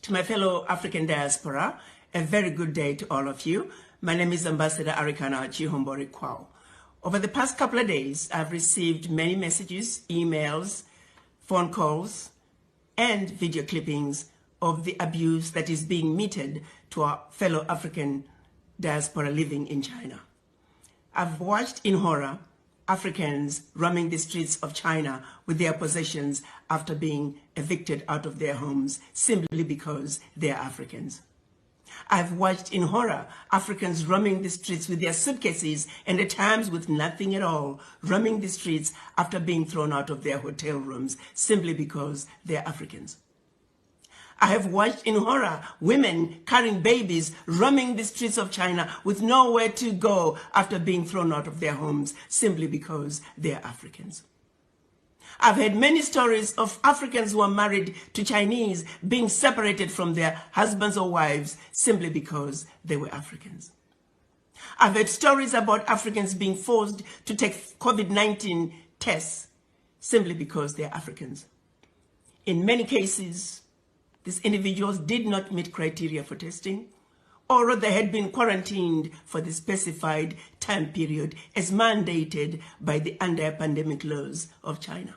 To my fellow African diaspora, a very good day to all of you. My name is Ambassador Arikana Chihombori Quao. Over the past couple of days, I've received many messages, emails, phone calls, and video clippings of the abuse that is being meted to our fellow African diaspora living in China. I've watched in horror Africans roaming the streets of China with their possessions after being evicted out of their homes simply because they're Africans. I've watched in horror Africans roaming the streets with their suitcases and at times with nothing at all, roaming the streets after being thrown out of their hotel rooms simply because they're Africans. I have watched in horror women carrying babies roaming the streets of China with nowhere to go after being thrown out of their homes simply because they are Africans. I've heard many stories of Africans who are married to Chinese being separated from their husbands or wives simply because they were Africans. I've heard stories about Africans being forced to take COVID-19 tests simply because they are Africans. In many cases, these individuals did not meet criteria for testing, or they had been quarantined for the specified time period as mandated by the anti-pandemic laws of China.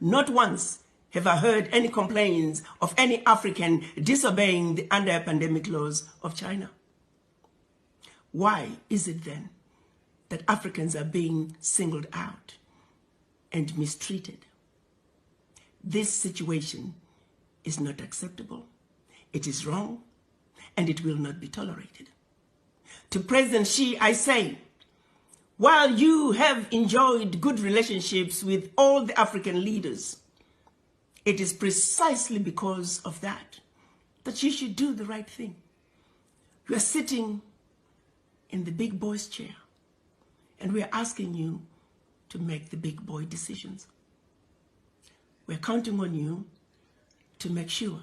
Not once have I heard any complaints of any African disobeying the anti-pandemic laws of China. Why is it then that Africans are being singled out and mistreated? This situation is not acceptable. It is wrong, and it will not be tolerated. To President Xi, I say, while you have enjoyed good relationships with all the African leaders, it is precisely because of that that you should do the right thing. You are sitting in the big boy's chair, and we are asking you to make the big boy decisions. We're counting on you to make sure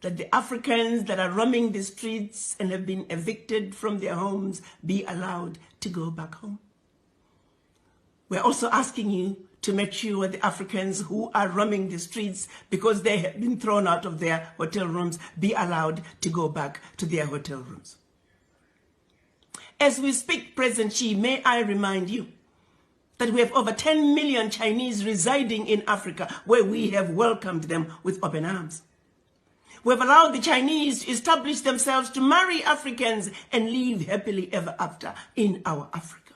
that the Africans that are roaming the streets and have been evicted from their homes be allowed to go back home. We're also asking you to make sure the Africans who are roaming the streets because they have been thrown out of their hotel rooms be allowed to go back to their hotel rooms. As we speak, President Xi, may I remind you that we have over 10 million Chinese residing in Africa where we have welcomed them with open arms. We have allowed the Chinese to establish themselves to marry Africans and live happily ever after in our Africa.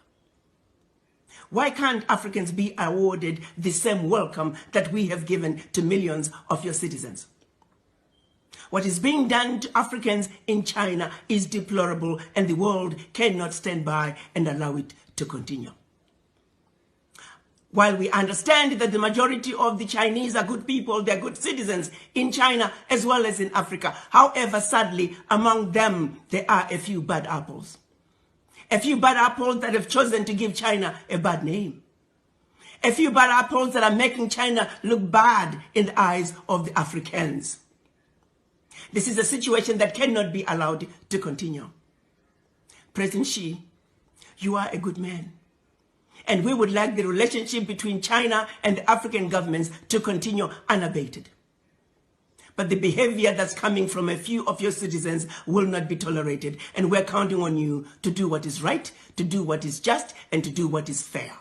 Why can't Africans be awarded the same welcome that we have given to millions of your citizens? What is being done to Africans in China is deplorable, and the world cannot stand by and allow it to continue. While we understand that the majority of the Chinese are good people, they're good citizens in China as well as in Africa. However, sadly, among them, there are a few bad apples. A few bad apples that have chosen to give China a bad name. A few bad apples that are making China look bad in the eyes of the Africans. This is a situation that cannot be allowed to continue. President Xi, you are a good man. And we would like the relationship between China and the African governments to continue unabated. But the behavior that's coming from a few of your citizens will not be tolerated. And we're counting on you to do what is right, to do what is just, and to do what is fair.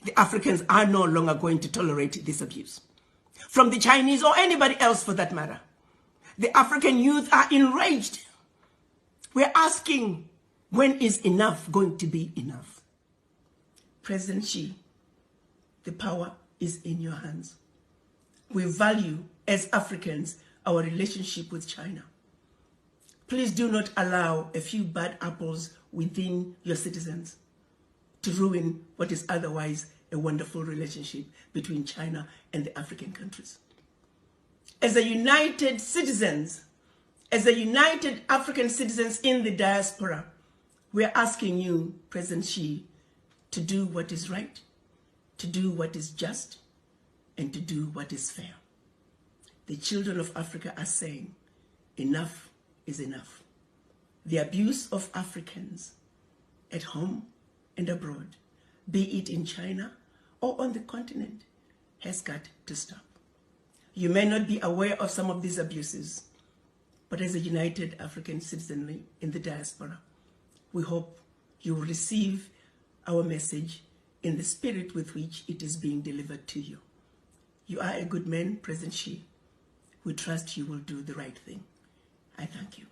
The Africans are no longer going to tolerate this abuse. From the Chinese or anybody else for that matter. The African youth are enraged. We're asking, when is enough going to be enough? President Xi, the power is in your hands. We value, as Africans, our relationship with China. Please do not allow a few bad apples within your citizens to ruin what is otherwise a wonderful relationship between China and the African countries. As a united citizens, as a united African citizens in the diaspora, we are asking you, President Xi, to do what is right, to do what is just, and to do what is fair. The children of Africa are saying, enough is enough. The abuse of Africans at home and abroad, be it in China or on the continent, has got to stop. You may not be aware of some of these abuses, but as a united African citizenry in the diaspora, we hope you will receive our message in the spirit with which it is being delivered to you. You are a good man, President Xi. We trust you will do the right thing. I thank you.